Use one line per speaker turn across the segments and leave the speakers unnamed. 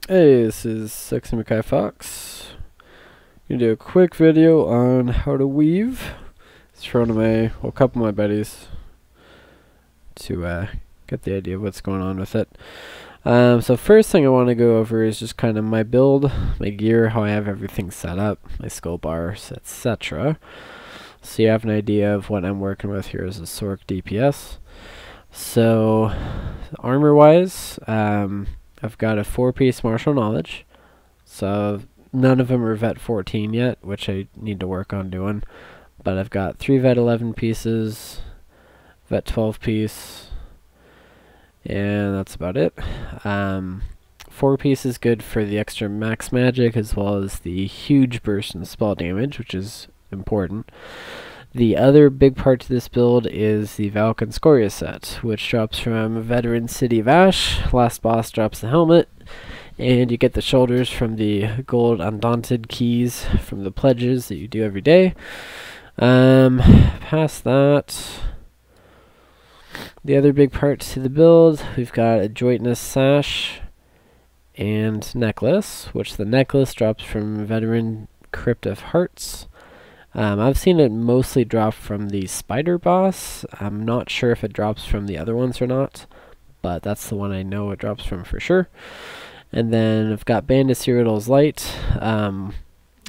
Hey, this is Sexy Mackay Fox. I'm gonna do a quick video on how to weave. It's from a couple of my buddies to get the idea of what's going on with it. So first thing I want to go over is just kind of my build, my gear, how I have everything set up, my skill bars, etc. So you have an idea of what I'm working with here as a Sorc DPS. So armor-wise, I've got a 4-piece martial knowledge, so none of them are vet 14 yet, which I need to work on doing, but I've got 3 vet 11 pieces, vet 12 piece, and that's about it. 4 piece is good for the extra max magic as well as the huge burst in spell damage, which is important. The other big part to this build is the Valken Scoria set, which drops from Veteran City of Ash. Last boss drops the helmet, and you get the shoulders from the gold Undaunted keys from the pledges that you do every day. Past that, the other big part to the build, we've got a Jointness sash and necklace, which the necklace drops from Veteran Crypt of Hearts. I've seen it mostly drop from the spider boss. I'm not sure if it drops from the other ones or not, but that's the one I know it drops from for sure. And then I've got Bandit Cyrodiil's Light.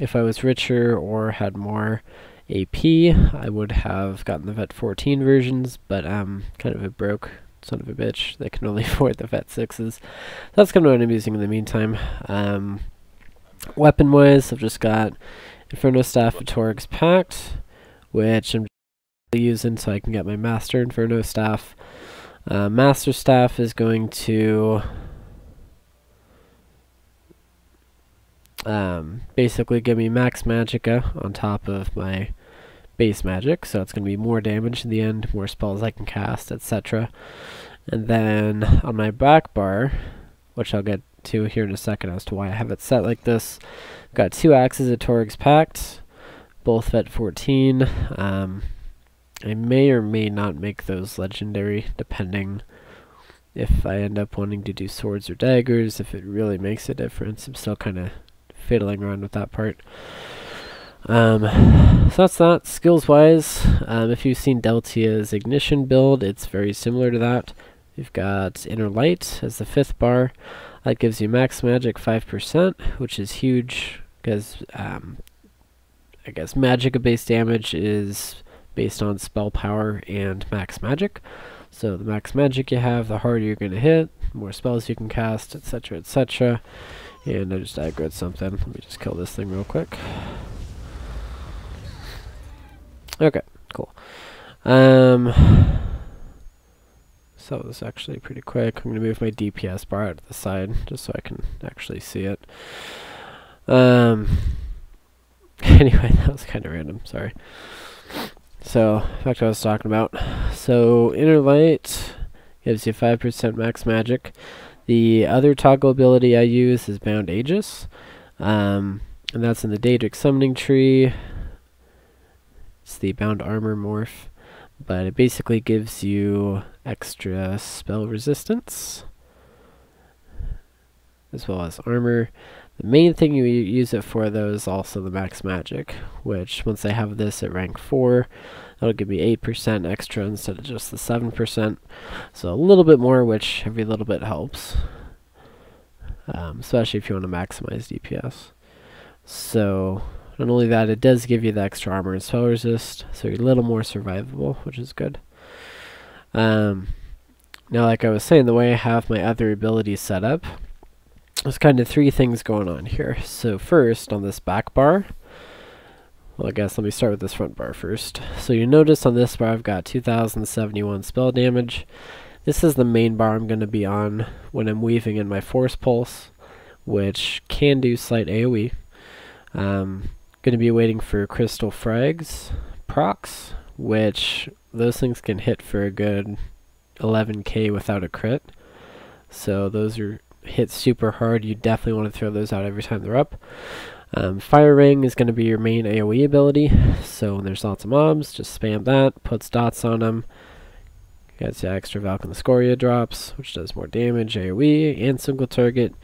If I was richer or had more AP, I would have gotten the vet 14 versions, but I'm kind of a broke son of a bitch that can only afford the vet 6s. So that's kind of what I'm using in the meantime. Weapon-wise, I've just got Inferno Staff of Torg's Pact, which I'm using so I can get my Master Inferno Staff. Master Staff is going to basically give me max magicka on top of my base magic, so it's going to be more damage in the end, more spells I can cast, etc. And then on my back bar, which I'll get to here in a second as to why I have it set like this, I've got 2 Axes of Torg's Pact, both vet 14. I may or may not make those legendary, depending if I end up wanting to do swords or daggers. If it really makes a difference, I'm still kind of fiddling around with that part. So that's that. Skills-wise, if you've seen Deltia's Ignition build, it's very similar to that. You've got Inner Light as the 5th bar. That gives you max magic 5%, which is huge because I guess magicka-based damage is based on spell power and max magic. So the max magic you have, the harder you're going to hit, more spells you can cast, etc., etc. And I just aggroed something. Let me just kill this thing real quick. Okay, cool. So that was actually pretty quick. I'm going to move my DPS bar out to the side just so I can actually see it. Anyway, that was kind of random, sorry. So, back to what I was talking about. So, Inner Light gives you 5% max magic. The other toggle ability I use is Bound Aegis. And that's in the Daedric Summoning Tree. It's the Bound Armor morph. But it basically gives you extra spell resistance, as well as armor. The main thing you use it for, though, is also the max magic, which once I have this at rank 4, that'll give me 8% extra instead of just the 7%. So a little bit more, which every little bit helps, especially if you want to maximize DPS. So not only that, it does give you the extra armor and spell resist, so you're a little more survivable, which is good. Now, like I was saying, the way I have my other abilities set up, there's kind of 3 things going on here. So first, on this back bar, well, I guess let me start with this front bar first. So you notice on this bar I've got 2071 spell damage. This is the main bar I'm going to be on when I'm weaving in my Force Pulse, which can do slight AoE. Going to be waiting for Crystal Frags procs, which those things can hit for a good 11k without a crit. So those are hit super hard. You definitely want to throw those out every time they're up. Fire Ring is going to be your main AoE ability, so when there's lots of mobs, just spam that, puts dots on them. Gets the extra Valken Scoria drops, which does more damage, AoE, and single target.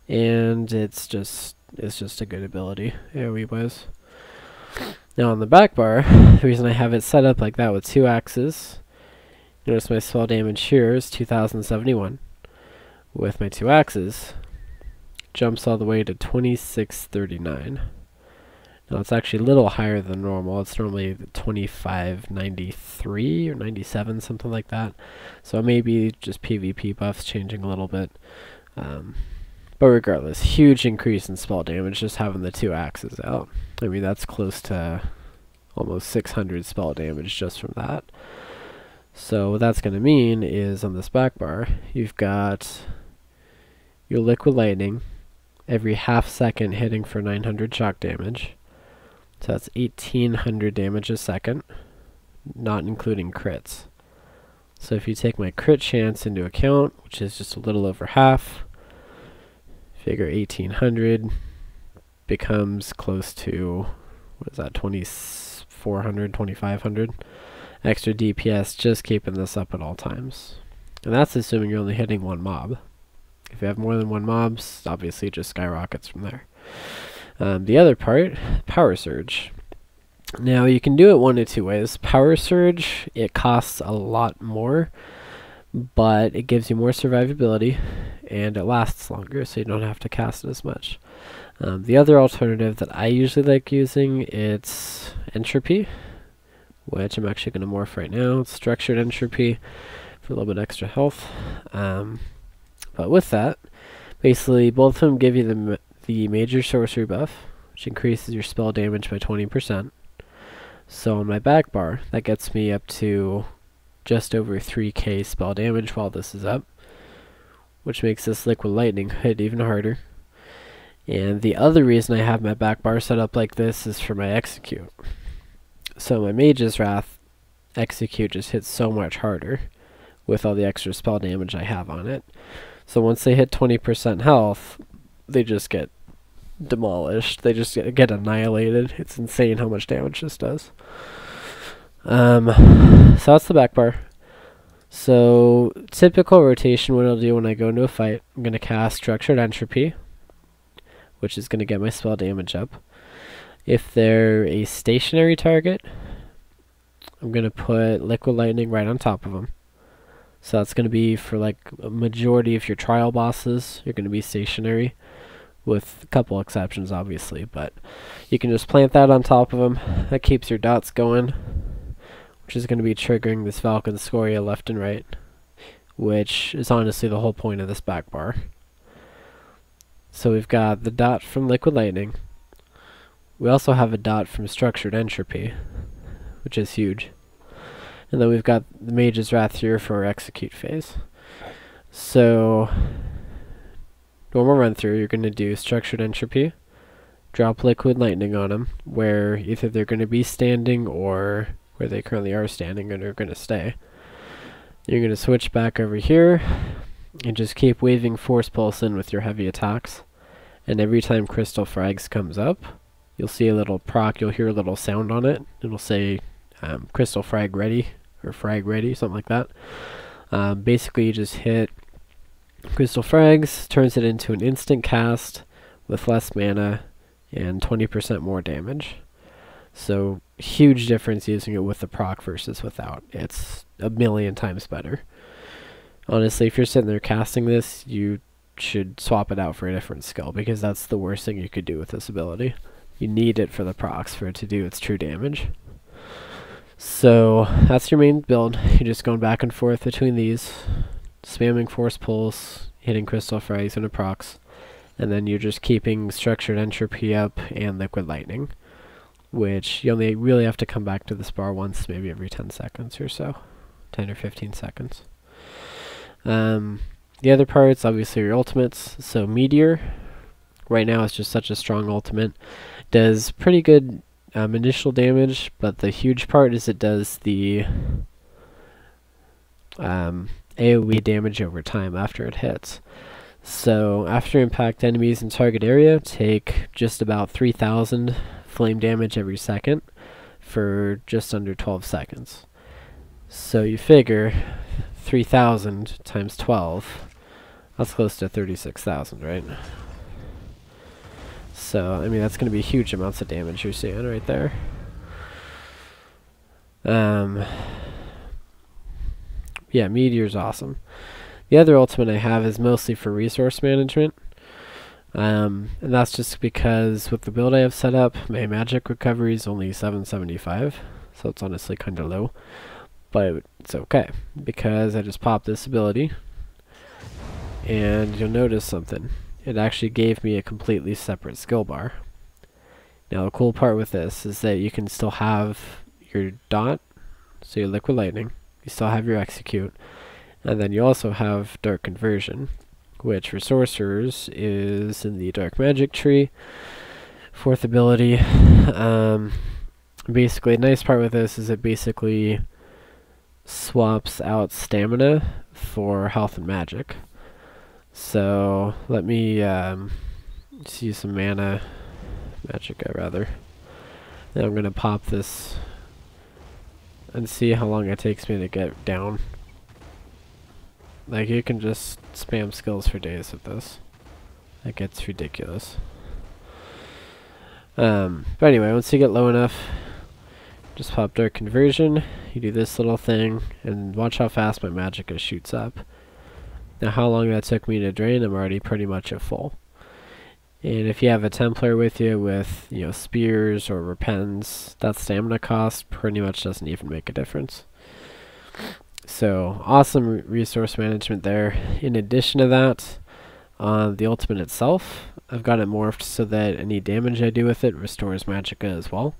and it's just a good ability AoE wise. Now on the back bar, the reason I have it set up like that with 2 axes, notice my spell damage here is 2071. With my 2 axes, jumps all the way to 2639. Now it's actually a little higher than normal. It's normally 2593 or 97, something like that. So maybe just PvP buffs changing a little bit. But regardless, huge increase in spell damage just having the 2 axes out. I mean, that's close to almost 600 spell damage just from that. So what that's going to mean is on this back bar, you've got your Liquid Lightning every half second hitting for 900 shock damage. So that's 1800 damage a second, not including crits. So if you take my crit chance into account, which is just a little over half, figure 1800 becomes close to, what is that, 2400, 2500 extra DPS just keeping this up at all times. And that's assuming you're only hitting 1 mob. If you have more than 1 mobs, obviously it just skyrockets from there. The other part, Power Surge. Now you can do it one of 2 ways. Power Surge, it costs a lot more, but it gives you more survivability, and it lasts longer, so you don't have to cast it as much. The other alternative that I usually like using, it's Entropy, which I'm actually going to morph right now. It's Structured Entropy for a little bit extra health. But with that, basically both of them give you the major sorcery buff, which increases your spell damage by 20%. So on my back bar, that gets me up to just over 3k spell damage while this is up, which makes this Liquid Lightning hit even harder. And the other reason I have my back bar set up like this is for my Execute. So my Mage's Wrath Execute just hits so much harder with all the extra spell damage I have on it. So once they hit 20% health, they just get demolished. They just get annihilated. It's insane how much damage this does. So that's the back bar. So typical rotation, what I'll do when I go into a fight, I'm going to cast Structured Entropy, which is going to get my spell damage up. If they're a stationary target, I'm going to put Liquid Lightning right on top of them. So that's going to be for like a majority of your trial bosses, you're going to be stationary, with a couple exceptions obviously, but you can just plant that on top of them. That keeps your dots going, which is going to be triggering this Falcon Scoria left and right, which is honestly the whole point of this back bar. So we've got the dot from Liquid Lightning. We also have a dot from Structured Entropy, which is huge. And then we've got the Mage's Wrath here for our Execute phase. So, normal run through, you're going to do Structured Entropy, drop Liquid Lightning on them, where either they're going to be standing or where they currently are standing and are going to stay. You're going to switch back over here and just keep waving Force Pulse in with your heavy attacks. And every time Crystal Frags comes up, you'll see a little proc, you'll hear a little sound on it. It'll say Crystal Frag ready, or frag ready, something like that. Basically you just hit Crystal Frags, turns it into an instant cast with less mana and 20% more damage. So huge difference using it with the proc versus without. It's a million times better. Honestly, if you're sitting there casting this, you should swap it out for a different skill, because that's the worst thing you could do with this ability. You need it for the procs for it to do its true damage. So that's your main build. You're just going back and forth between these, spamming Force Pulse, hitting Crystal Frags into procs, and then you're just keeping Structured Entropy up and Liquid Lightning, which you only really have to come back to this bar once, maybe every 10 seconds or so, 10 or 15 seconds. The other parts, obviously, your ultimates. So Meteor, right now it's just such a strong ultimate, does pretty good initial damage, but the huge part is it does the AoE damage over time after it hits. So after impact, enemies in target area take just about 3,000 flame damage every second for just under 12 seconds. So you figure 3,000 times 12, that's close to 36,000, right? So, I mean, that's going to be huge amounts of damage you're seeing right there. Yeah, Meteor's awesome. The other ultimate I have is mostly for resource management. And that's just because with the build I have set up, my magic recovery is only 775. So it's honestly kind of low. But it's okay, because I just popped this ability. And you'll notice something. It actually gave me a completely separate skill bar. Now the cool part with this is that you can still have your dot, so your liquid lightning, you still have your execute, and then you also have dark conversion, which for sorcerers is in the dark magic tree. Fourth ability. Basically, the nice part with this is it basically swaps out stamina for health and magic. So let me use some mana, magicka rather. Now I'm gonna pop this and see how long it takes me to get down. Like, you can just spam skills for days with this. That gets ridiculous. But anyway, once you get low enough, just pop dark conversion. You do this little thing, and watch how fast my magicka shoots up. Now, how long that took me to drain, I'm already pretty much at full. And if you have a Templar with you with, you know, spears or repens, that stamina cost pretty much doesn't even make a difference. So, awesome resource management there. In addition to that, the ultimate itself, I've got it morphed so that any damage I do with it restores magicka as well.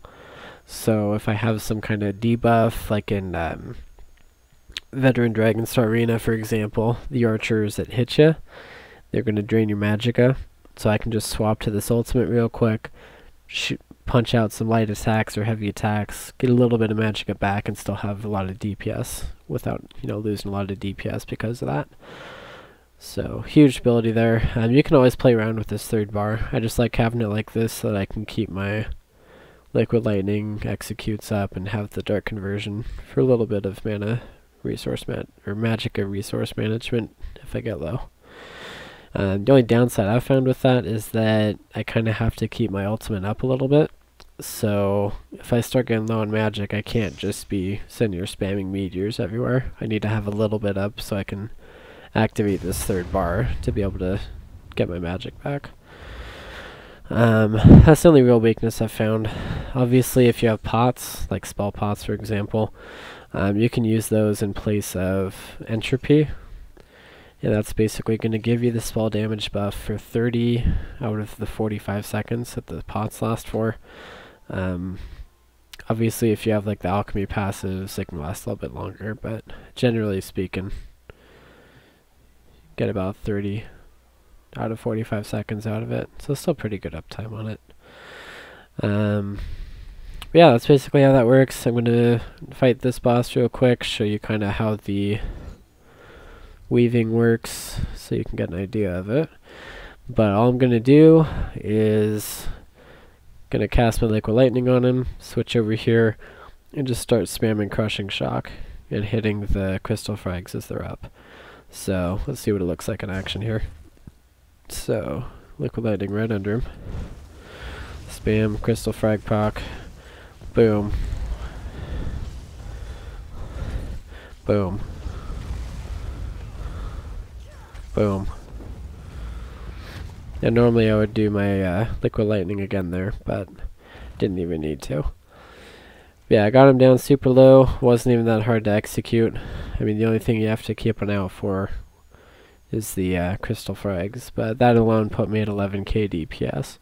So if I have some kind of debuff, like in Veteran Dragonstar Arena, for example, the archers that hit you, they're going to drain your magicka. So I can just swap to this ultimate real quick, punch out some light attacks or heavy attacks, get a little bit of magicka back, and still have a lot of DPS without, you know, losing a lot of DPS because of that. So, huge ability there. You can always play around with this third bar. I just like having it like this so that I can keep my liquid lightning executes up and have the dark conversion for a little bit of mana resource magicka resource management if I get low. The only downside I've found with that is that I kind of have to keep my ultimate up a little bit. So if I start getting low on magic, I can't just be sitting here spamming meteors everywhere. I need to have a little bit up so I can activate this third bar to be able to get my magic back. That's the only real weakness I've found. Obviously, if you have pots, like spell pots for example, you can use those in place of entropy. And that's basically going to give you the spell damage buff for 30 out of the 45 seconds that the pots last for. Obviously, if you have like the alchemy passives, they can last a little bit longer, but generally speaking, get about 30 out of 45 seconds out of it. So still pretty good uptime on it. Yeah, that's basically how that works. I'm going to fight this boss real quick, show you kind of how the weaving works so you can get an idea of it. But all I'm going to do is going to cast my liquid lightning on him, switch over here, and just start spamming crushing shock and hitting the crystal frags as they're up. So let's see what it looks like in action here. So liquid lightning right under him, spam crystal frag proc, boom, boom, boom. And normally I would do my liquid lightning again there, but didn't even need to. Yeah, I got him down super low. Wasn't even that hard to execute. I mean, the only thing you have to keep an eye out for is the crystal frags, but that alone put me at 11k DPS.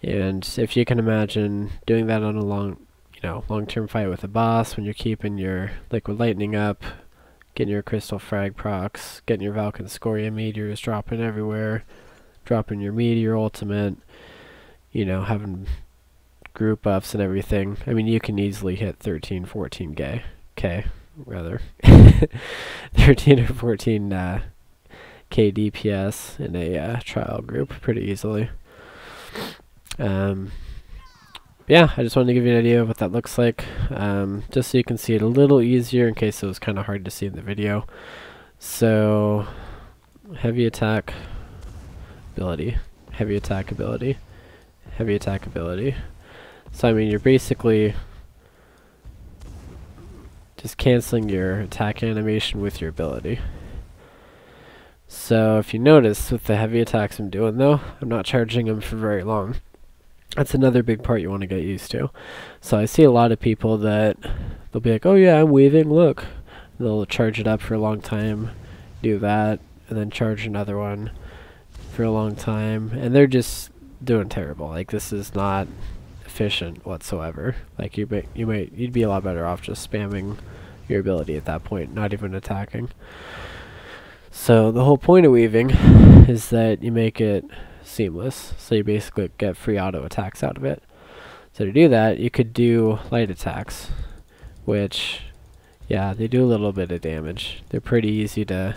And if you can imagine doing that on a long-term fight with a boss, when you're keeping your liquid lightning up, getting your crystal frag procs, getting your Valken Scoria meteors dropping everywhere, dropping your meteor ultimate, you know, having group buffs and everything. I mean, you can easily hit 13, 14k, rather, 13 or 14 k DPS in a trial group pretty easily. Yeah, I just wanted to give you an idea of what that looks like, just so you can see it a little easier in case it was kind of hard to see in the video. So, heavy attack ability, heavy attack ability. So I mean, you're basically just canceling your attack animation with your ability. So if you notice with the heavy attacks I'm doing though, I'm not charging them for very long. That's another big part you want to get used to. So I see a lot of people that they'll be like, oh yeah, I'm weaving, look. They'll charge it up for a long time, do that, and then charge another one for a long time, and they're just doing terrible. Like, this is not efficient whatsoever. Like, you'd be a lot better off just spamming your ability at that point, not even attacking. So the whole point of weaving is that you make it seamless, so you basically get free auto attacks out of it. So to do that, you could do light attacks, which, yeah, they do a little bit of damage. They're pretty easy to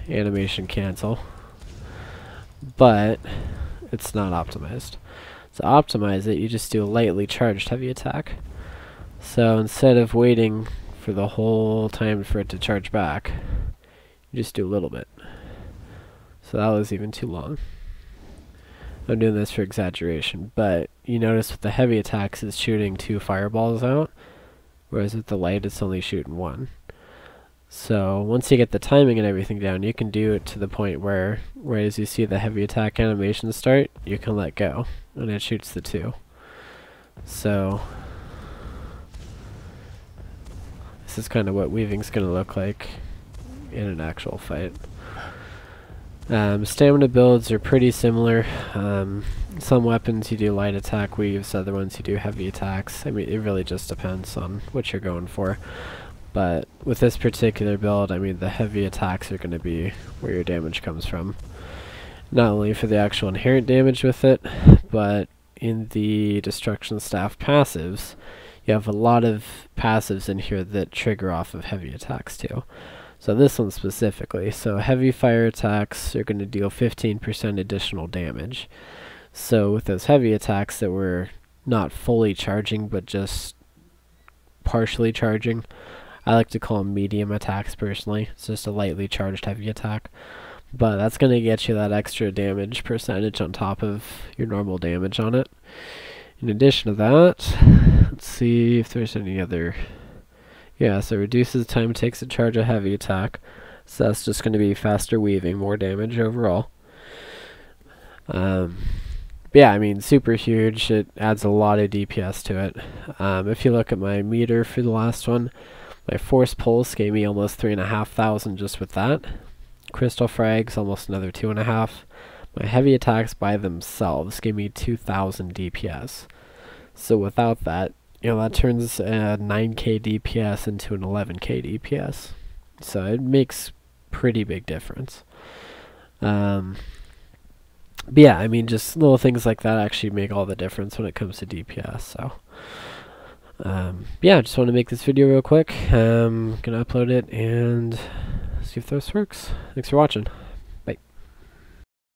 animation cancel, but it's not optimized. To optimize it, you just do a lightly charged heavy attack. So instead of waiting for the whole time for it to charge back, you just do a little bit. So that was even too long. I'm doing this for exaggeration, but you notice with the heavy attacks it's shooting 2 fireballs out, whereas with the light it's only shooting 1. So once you get the timing and everything down, you can do it to the point where, as you see the heavy attack animation start, you can let go, and it shoots the 2. So this is kind of what weaving's going to look like in an actual fight. Stamina builds are pretty similar. Some weapons you do light attack weaves, other ones you do heavy attacks. I mean, it really just depends on what you're going for. But with this particular build, I mean, the heavy attacks are going to be where your damage comes from. Not only for the actual inherent damage with it, but in the Destruction Staff passives, you have a lot of passives in here that trigger off of heavy attacks too. So this one specifically, so heavy fire attacks are going to deal 15% additional damage. So with those heavy attacks that were not fully charging but just partially charging, I like to call them medium attacks personally. It's just a lightly charged heavy attack. But that's going to get you that extra damage percentage on top of your normal damage on it. In addition to that, let's see if there's any other... Yeah, so reduces the time it takes to charge a heavy attack. So that's just going to be faster weaving, more damage overall. Yeah, I mean, super huge. It adds a lot of DPS to it. If you look at my meter for the last one, my Force Pulse gave me almost 3,500 just with that. Crystal Frags, almost another 2.5. My heavy attacks by themselves gave me 2,000 DPS. So without that, you know, that turns a 9k DPS into an 11k DPS. So it makes pretty big difference. But yeah, I mean, just little things like that actually make all the difference when it comes to DPS. So yeah, I just want to make this video real quick. Gonna upload it and see if this works. Thanks for watching.